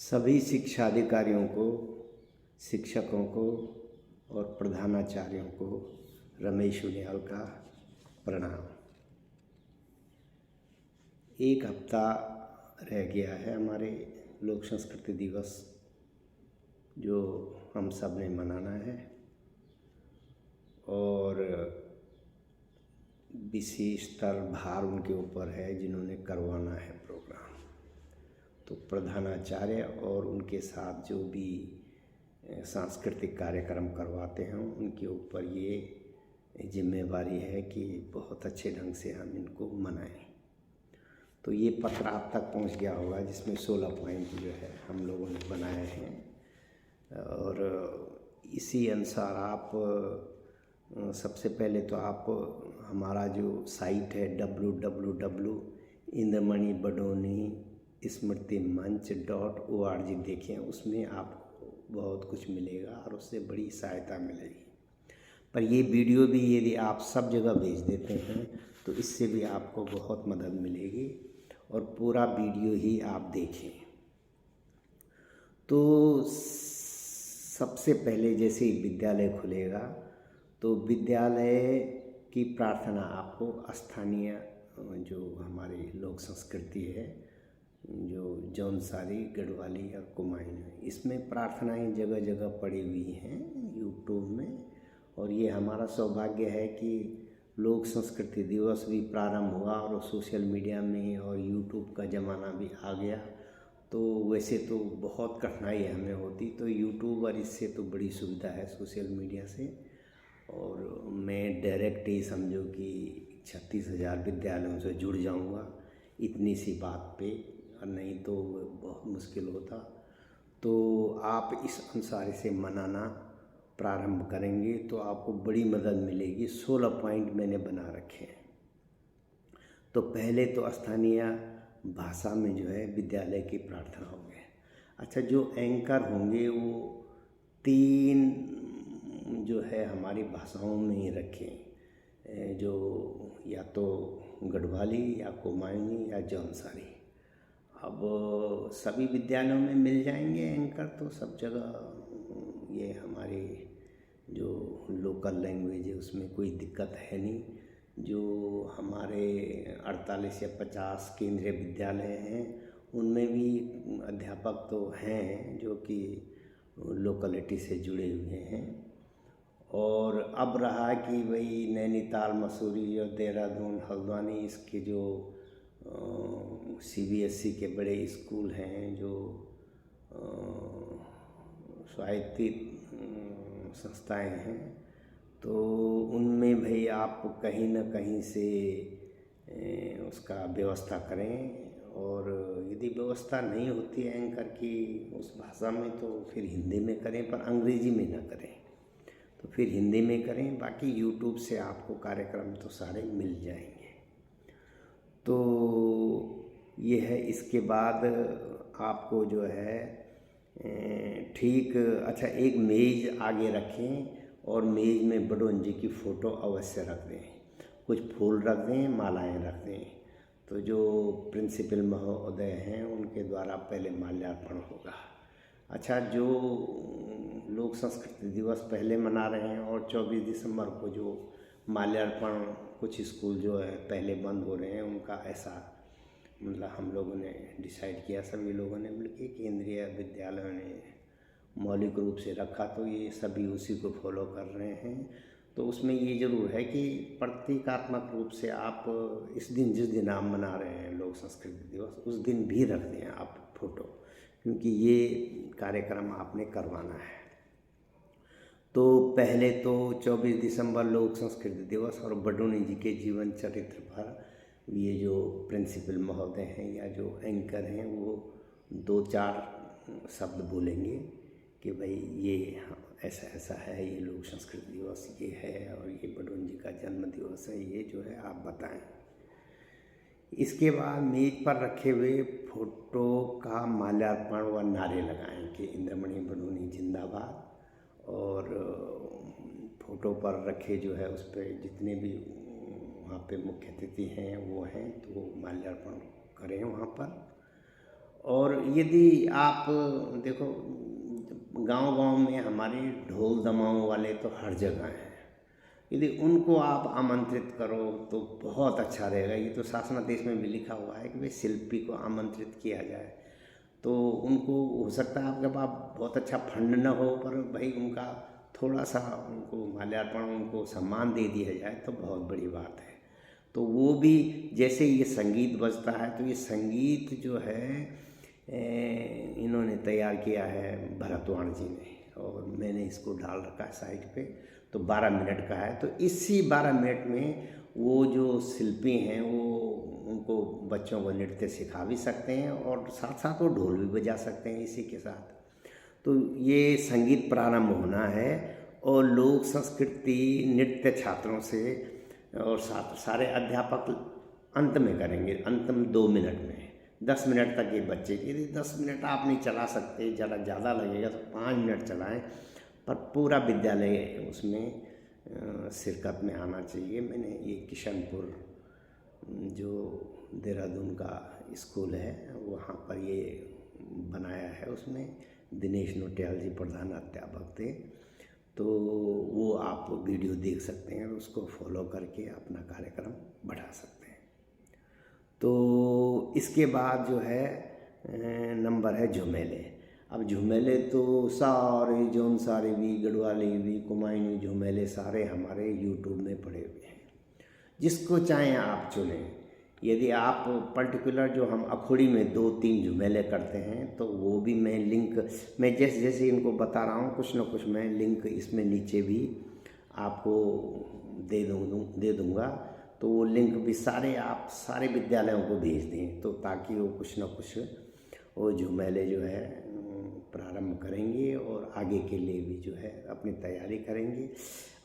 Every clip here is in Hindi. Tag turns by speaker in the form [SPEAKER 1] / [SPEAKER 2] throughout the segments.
[SPEAKER 1] सभी शिक्षा अधिकारियों को, शिक्षकों को और प्रधानाचार्यों को रमेश उनियाल का प्रणाम। एक हफ्ता रह गया है हमारे लोक संस्कृति दिवस जो हम सब ने मनाना है, और विशेषतर भार उनके ऊपर है जिन्होंने करवाना है प्रोग्राम। तो प्रधानाचार्य और उनके साथ जो भी सांस्कृतिक कार्यक्रम करवाते हैं उनके ऊपर ये जिम्मेवारी है कि बहुत अच्छे ढंग से हम इनको मनाएं। तो ये पत्र आप तक पहुंच गया होगा जिसमें 16 पॉइंट जो है हम लोगों ने बनाए हैं, और इसी अनुसार आप सबसे पहले तो आप हमारा जो साइट है www.इंद्रमणि-बडोनी-स्मृतिमंच.org देखें। उसमें आपको बहुत कुछ मिलेगा और उससे बड़ी सहायता मिलेगी। पर ये वीडियो भी यदि आप सब जगह भेज देते हैं तो इससे भी आपको बहुत मदद मिलेगी, और पूरा वीडियो ही आप देखें। तो सबसे पहले जैसे ही विद्यालय खुलेगा तो विद्यालय की प्रार्थना आपको स्थानीय जो हमारी लोक संस्कृति है, जो जौनसारी, गढ़वाली और कुमाऊनी है, इसमें प्रार्थनाएं जगह जगह पड़ी हुई हैं यूट्यूब में। और ये हमारा सौभाग्य है कि लोक संस्कृति दिवस भी प्रारंभ हुआ और सोशल मीडिया में और यूट्यूब का ज़माना भी आ गया। तो वैसे तो बहुत कठिनाई हमें होती, तो यूट्यूब और इससे तो बड़ी सुविधा है सोशल मीडिया से। और मैं डायरेक्ट ही समझो कि 36,000 विद्यालयों से जुड़ जाऊंगा इतनी सी बात पे, और नहीं तो बहुत मुश्किल होता। तो आप इस अनुसार से मनाना प्रारंभ करेंगे तो आपको बड़ी मदद मिलेगी। 16 पॉइंट मैंने बना रखे हैं। तो पहले तो स्थानीय भाषा में जो है विद्यालय की प्रार्थना होगी। अच्छा, जो एंकर होंगे वो 3 जो है हमारी भाषाओं में ही रखें, जो या तो गढ़वाली या कुमाऊनी या जौनसारी। अब सभी विद्यालयों में मिल जाएंगे एंकर, तो सब जगह ये हमारी जो लोकल लैंग्वेज है उसमें कोई दिक्कत है नहीं। जो हमारे 48 या 50 केंद्रीय विद्यालय हैं उनमें भी अध्यापक तो हैं जो कि लोकलिटी से जुड़े हुए हैं। और अब रहा कि भाई नैनीताल, मसूरी और देहरादून, हल्द्वानी, इसके जो CBSE के बड़े स्कूल हैं, जो स्वायत्त संस्थाएं हैं, तो उनमें भाई आप कहीं न कहीं से उसका व्यवस्था करें। और यदि व्यवस्था नहीं होती है एंकर की उस भाषा में तो फिर हिंदी में करें, पर अंग्रेजी में ना करें, तो फिर हिंदी में करें। बाकी यूट्यूब से आपको कार्यक्रम तो सारे मिल जाएंगे। तो ये है। इसके बाद आपको जो है ठीक, अच्छा, एक मेज़ आगे रखें और मेज़ में बडोनी जी की फ़ोटो अवश्य रख दें, कुछ फूल रख दें, मालाएं रख दें। तो जो प्रिंसिपल महोदय हैं उनके द्वारा पहले माल्यार्पण होगा। अच्छा, जो लोक संस्कृति दिवस पहले मना रहे हैं और 24 दिसंबर को जो माल्यार्पण, कुछ स्कूल जो है पहले बंद हो रहे हैं, उनका ऐसा मतलब हम लोगों ने डिसाइड किया, सभी लोगों ने मिलकर, केंद्रीय विद्यालयों ने मौलिक रूप से रखा, तो ये सभी उसी को फॉलो कर रहे हैं। तो उसमें ये ज़रूर है कि प्रतीकात्मक रूप से आप इस दिन, जिस दिन आप मना रहे हैं लोक संस्कृति दिवस, उस दिन भी रख दें आप फोटो, क्योंकि ये कार्यक्रम आपने करवाना है। तो पहले तो 24 दिसंबर लोक संस्कृति दिवस, और बडोनी जी के जीवन चरित्र पर ये जो प्रिंसिपल महोदय हैं या जो एंकर हैं वो 2-4 शब्द बोलेंगे कि भाई ये ऐसा ऐसा है, ये लोक संस्कृति दिवस ये है, और ये बडोनी जी का जन्म दिवस है, ये जो है आप बताएं। इसके बाद मेज पर रखे हुए फोटो का माल्यार्पण व नारे लगाएं कि इंद्रमणि बडोनी जिंदाबाद। और फोटो पर रखे जो है उस पर जितने भी वहाँ पे मुख्य अतिथि हैं वो हैं, तो माल्यार्पण करें वहाँ पर। और यदि आप देखो, गांव-गांव में हमारे ढोल दमाऊं वाले तो हर जगह हैं। यदि उनको आप आमंत्रित करो तो बहुत अच्छा रहेगा। ये तो शासनादेश में भी लिखा हुआ है कि भाई शिल्पी को आमंत्रित किया जाए। तो उनको हो सकता है आपके पास बहुत अच्छा फंड न हो, पर भाई उनका थोड़ा सा उनको माल्यार्पण, उनको सम्मान दे दिया जाए तो बहुत बड़ी बात है। तो वो भी, जैसे ये संगीत बजता है तो ये संगीत जो है इन्होंने तैयार किया है भरतवाण जी ने, और मैंने इसको डाल रखा है साइट पे। तो 12 मिनट का है। तो इसी 12 मिनट में वो जो शिल्पी हैं वो उनको बच्चों को नृत्य सिखा भी सकते हैं और साथ साथ वो ढोल भी बजा सकते हैं इसी के साथ। तो ये संगीत प्रारंभ होना है और लोक संस्कृति नृत्य छात्रों से और सारे अध्यापक अंत में करेंगे, अंतिम 2 मिनट में। 10 मिनट तक ये बच्चे, यदि 10 मिनट आप नहीं चला सकते, ज़रा ज़्यादा लगेगा तो 5 मिनट चलाएं, पर पूरा विद्यालय उसमें शिरकत में आना चाहिए। मैंने ये किशनपुर जो देहरादून का स्कूल है वहाँ पर ये बनाया है, उसमें दिनेश नोटियाल जी प्रधान अध्यापक थे। तो वो आप वीडियो देख सकते हैं और उसको फॉलो करके अपना कार्यक्रम बढ़ा सकते हैं। तो इसके बाद जो है नंबर है झुमेले। अब झुमेले तो सारे जौनसारी भी, गढ़वाली भी, कुमायूनी झुमेले सारे हमारे यूट्यूब में पड़े हुए हैं। जिसको चाहें आप चुनें। यदि आप पर्टिकुलर जो हम अखोड़ी में 2-3 झुमेले करते हैं तो वो भी मैं लिंक, मैं जैसे जैसे इनको बता रहा हूँ कुछ ना कुछ मैं लिंक इसमें नीचे भी आपको दे दूँगा। तो वो लिंक भी आप सारे विद्यालयों को भेज दें, तो ताकि वो कुछ ना कुछ वो झुमेले जो है प्रारंभ करेंगे और आगे के लिए भी जो है अपनी तैयारी करेंगे।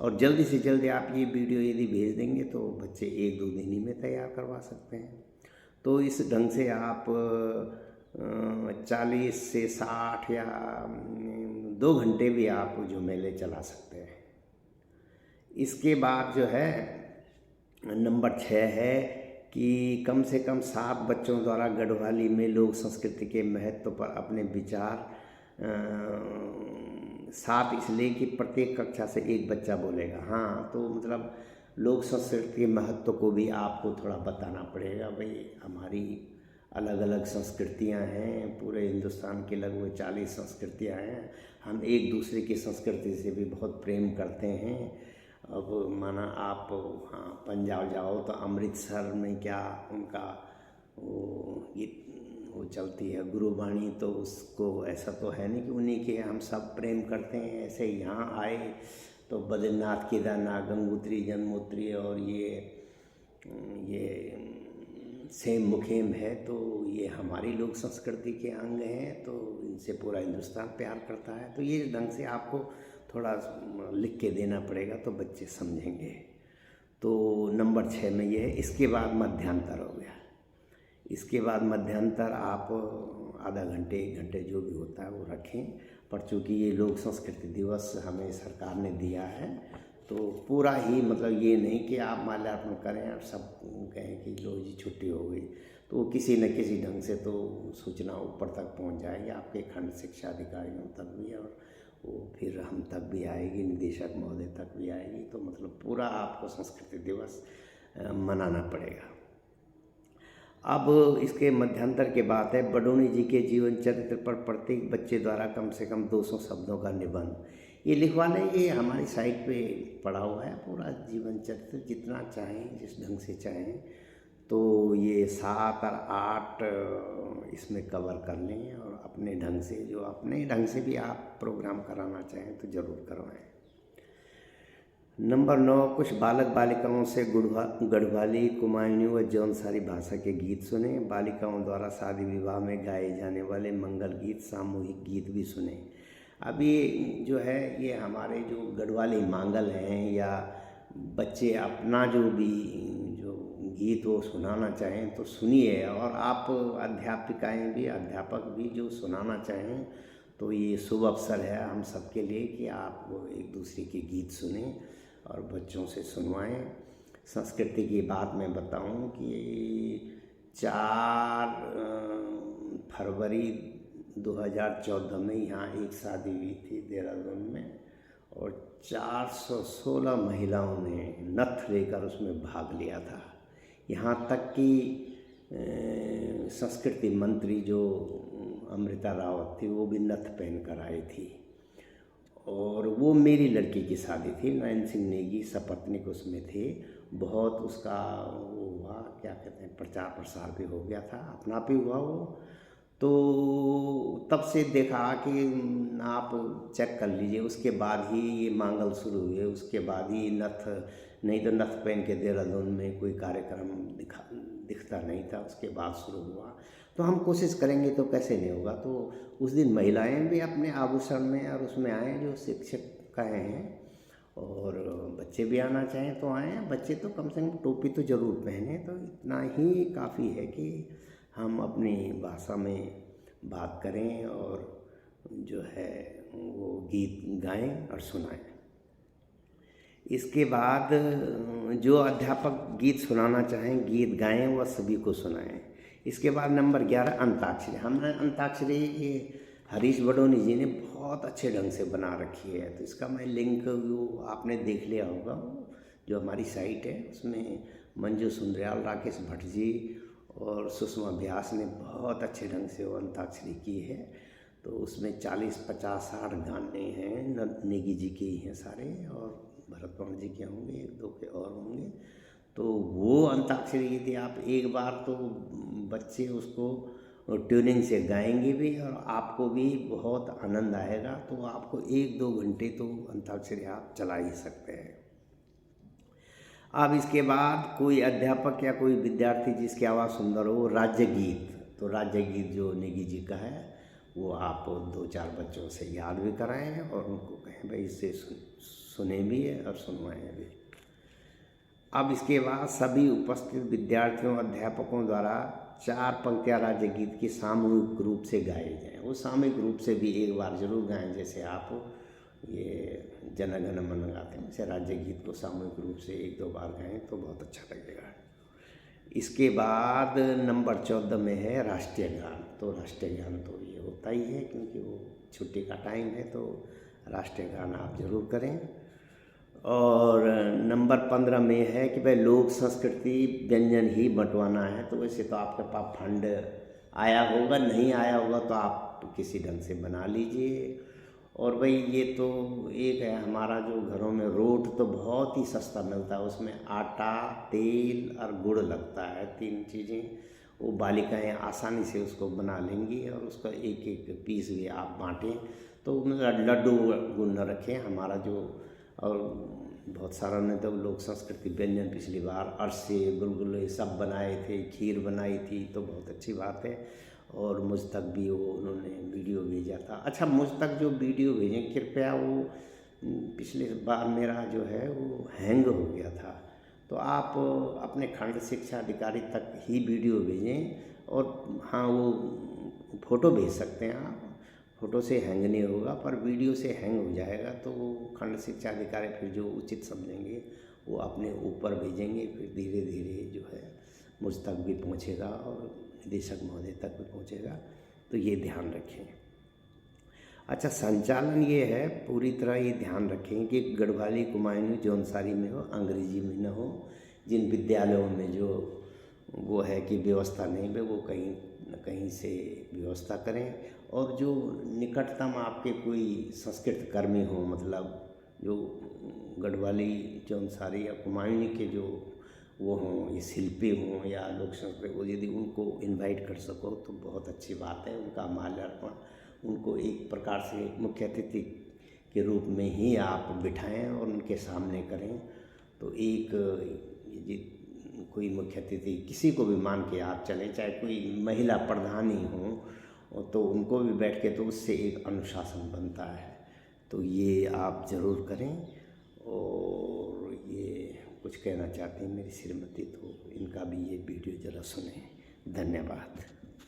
[SPEAKER 1] और जल्दी से जल्दी आप ये वीडियो यदि भेज देंगे तो बच्चे 1-2 दिन ही में तैयार करवा सकते हैं। तो इस ढंग से आप 40 से 60 या 2 घंटे भी आप झुमेले चला सकते हैं। इसके बाद जो है नंबर 6 है कि कम से कम 7 बच्चों द्वारा गढ़वाली में लोक संस्कृति के महत्व पर अपने विचार 7 इसलिए कि प्रत्येक कक्षा से 1 बच्चा बोलेगा। हाँ, तो मतलब लोक संस्कृति के महत्व को भी आपको थोड़ा बताना पड़ेगा। भाई हमारी अलग अलग संस्कृतियां हैं, पूरे हिंदुस्तान की लगभग 40 संस्कृतियां हैं। हम एक दूसरे की संस्कृति से भी बहुत प्रेम करते हैं। अब माना आप पंजाब जाओ तो अमृतसर में क्या उनका वो चलती है गुरुबाणी, तो उसको ऐसा तो है नहीं कि उन्हीं के हम सब प्रेम करते हैं। ऐसे यहाँ आए तो बद्रीनाथ, केदारनाथ, गंगोत्री, यमुनोत्री और ये सेम मुखेम है, तो ये हमारी लोक संस्कृति के अंग हैं। तो इनसे पूरा हिंदुस्तान प्यार करता है। तो ये ढंग से आपको थोड़ा लिख के देना पड़ेगा तो बच्चे समझेंगे। तो नंबर 6 में ये है। इसके बाद मध्यांतर हो गया। इसके बाद मध्यांतर आप आधा घंटे 1 घंटे जो भी होता है वो रखें, पर चूँकि ये लोक संस्कृति दिवस हमें सरकार ने दिया है तो पूरा ही मतलब ये नहीं कि आप माल्यार्पण करें और सब कहें कि लो जी छुट्टी हो गई। तो किसी न किसी ढंग से तो सूचना ऊपर तक पहुंच जाएगी, आपके खंड शिक्षा अधिकारियों तक भी, और वो फिर हम तक भी आएगी, निदेशक महोदय तक भी आएगी। तो मतलब पूरा आपको संस्कृति दिवस मनाना पड़ेगा। अब इसके मध्यांतर के बाद है बडोनी जी के जीवन चरित्र पर प्रत्येक बच्चे द्वारा कम से कम 200 शब्दों का निबंध। ये लिखवा लें, ये हमारी साइट पे पड़ा हुआ है पूरा जीवन चरित्र, जितना चाहें जिस ढंग से चाहें। तो ये 7 और 8 इसमें कवर कर लें और अपने ढंग से, जो अपने ढंग से भी आप प्रोग्राम कराना चाहें तो ज़रूर करवाएं। नंबर 9, कुछ बालक बालिकाओं से गढ़वाली, कुमायूनी व जौनसारी भाषा के गीत सुने। बालिकाओं द्वारा शादी विवाह में गाए जाने वाले मंगल गीत, सामूहिक गीत भी सुने। अब ये जो है ये हमारे जो गढ़वाली मांगल हैं या बच्चे अपना जो भी जो गीत वो सुनाना चाहें तो सुनिए, और आप अध्यापिकाएं भी, अध्यापक भी जो सुनाना चाहें तो ये शुभ अवसर है हम सबके लिए कि आप एक दूसरे के गीत सुने और बच्चों से सुनवाएं। संस्कृति की बात मैं बताऊं कि फरवरी 2014 में यहाँ एक शादी हुई थी देहरादून में, और 416 महिलाओं ने नथ लेकर उसमें भाग लिया था। यहाँ तक कि संस्कृति मंत्री जो अमृता रावत थी वो भी नथ पहन कर आई थी। और वो मेरी लड़की की शादी थी, नयन सिंह नेगी सपत्नीक उसमें थे। बहुत उसका वो हुआ, क्या कहते हैं, प्रचार प्रसार भी हो गया था, अपना भी हुआ वो। तो तब से देखा कि आप चेक कर लीजिए, उसके बाद ही ये मांगल शुरू हुए, उसके बाद ही नथ, नहीं तो नथ पहन के देहरादून में कोई कार्यक्रम दिखता नहीं था, उसके बाद शुरू हुआ। तो हम कोशिश करेंगे तो कैसे नहीं होगा। तो उस दिन महिलाएं भी अपने आभूषण में और उसमें आए जो शिक्षक कहे हैं, और बच्चे भी आना चाहें तो आएँ। बच्चे तो कम से कम टोपी तो ज़रूर पहने, तो इतना ही काफ़ी है कि हम अपनी भाषा में बात करें और जो है वो गीत गाएं और सुनाएं। इसके बाद जो अध्यापक गीत सुनाना चाहें, गीत गाएं, वह सभी को सुनाएं। इसके बाद नंबर 11 अंताक्षरी। हमने अंताक्षरी ये हरीश बडोनी जी ने बहुत अच्छे ढंग से बना रखी है, तो इसका मैं लिंक वो आपने देख लिया होगा, जो हमारी साइट है उसमें मंजू सुंदरयाल, राकेश भट्ट जी और सुषमा व्यास ने बहुत अच्छे ढंग से वो अंताक्षरी की है। तो उसमें 40, 50, 60 गाने हैं, नेगी जी के ही हैं सारे, और भरत पवन जी के होंगे, 1-2 के और होंगे। तो वो अंताक्षरी यदि आप एक बार, तो बच्चे उसको ट्यूनिंग से गाएंगे भी और आपको भी बहुत आनंद आएगा। तो आपको 1-2 घंटे तो अंताक्षरी आप चला ही सकते हैं। अब इसके बाद कोई अध्यापक या कोई विद्यार्थी जिसकी आवाज़ सुंदर हो, राज्य गीत, तो राज्य गीत जो नेगी जी का है वो आप 2-4 बच्चों से याद भी कराएं और उनको कहें भाई इससे सुने भी है और सुनवाएं भी। अब इसके बाद सभी उपस्थित विद्यार्थियों अध्यापकों द्वारा 4 पंक्तियाँ राज्य गीत की सामूहिक रूप से गाए जाएँ। वो सामूहिक रूप से भी एक बार जरूर गाएं, जैसे आप ये जन गण मन गाते हैं, वैसे राज्य गीत को सामूहिक रूप से 1-2 बार गाएं तो बहुत अच्छा लगेगा। इसके बाद नंबर 14 में है राष्ट्रीय गान। तो राष्ट्रीय गान तो ये होता ही है, क्योंकि वो छुट्टी का टाइम है, तो राष्ट्रीय गान आप जरूर करें। और नंबर 15 में है कि भाई लोक संस्कृति व्यंजन ही बंटवाना है। तो वैसे तो आपके पास फंड आया होगा, नहीं आया होगा तो आप किसी ढंग से बना लीजिए। और भाई ये तो एक है हमारा जो घरों में रोट तो बहुत ही सस्ता मिलता है, उसमें आटा, तेल और गुड़ लगता है, 3 चीज़ें। वो बालिकाएं आसानी से उसको बना लेंगी और उसका एक पीस भी आप बांटें। तो लड्डू गुड़ न रखें, हमारा जो, और बहुत सारा ने तो लोक संस्कृति व्यंजन पिछली बार अरसे, गुलगुले सब बनाए थे, खीर बनाई थी, तो बहुत अच्छी बात है। और मुझ तक भी वो उन्होंने वीडियो भेजा था। अच्छा, मुझ तक जो वीडियो भेजें कृपया वो, पिछले बार मेरा जो है वो हैंग हो गया था, तो आप अपने खंड शिक्षा अधिकारी तक ही वीडियो भेजें। और हाँ, वो फ़ोटो भेज सकते हैं आप, फ़ोटो से हैंग नहीं होगा, पर वीडियो से हैंग हो जाएगा। तो वो खंड शिक्षा अधिकारी फिर जो उचित समझेंगे वो अपने ऊपर भेजेंगे, फिर धीरे धीरे जो है मुझ तक भी पहुँचेगा और निदेशक महोदय तक भी पहुँचेगा। तो ये ध्यान रखें। अच्छा, संचालन ये है, पूरी तरह ये ध्यान रखें कि गढ़वाली, कुमायूनी, जौनसारी में हो, अंग्रेजी में न हो। जिन विद्यालयों में जो वो है कि व्यवस्था नहीं है, वो कहीं न कहीं से व्यवस्था करें। और जो निकटतम आपके कोई संस्कृत कर्मी हो, मतलब जो गढ़वाली, जौनसारी या कुमायूनी के जो वो हों, ये शिल्पी हों या लोक संस्कृति, वो यदि उनको इनवाइट कर सको तो बहुत अच्छी बात है। उनका माल्यार्पण, उनको एक प्रकार से मुख्य अतिथि के रूप में ही आप बिठाएं और उनके सामने करें। तो एक यदि कोई मुख्य अतिथि किसी को भी मान के आप चलें, चाहे कोई महिला प्रधान ही हो, तो उनको भी बैठ के, तो उससे एक अनुशासन बनता है। तो ये आप ज़रूर करें। और ये कुछ कहना चाहती हैं मेरी श्रीमती, तो इनका भी ये वीडियो ज़रा सुनें। धन्यवाद।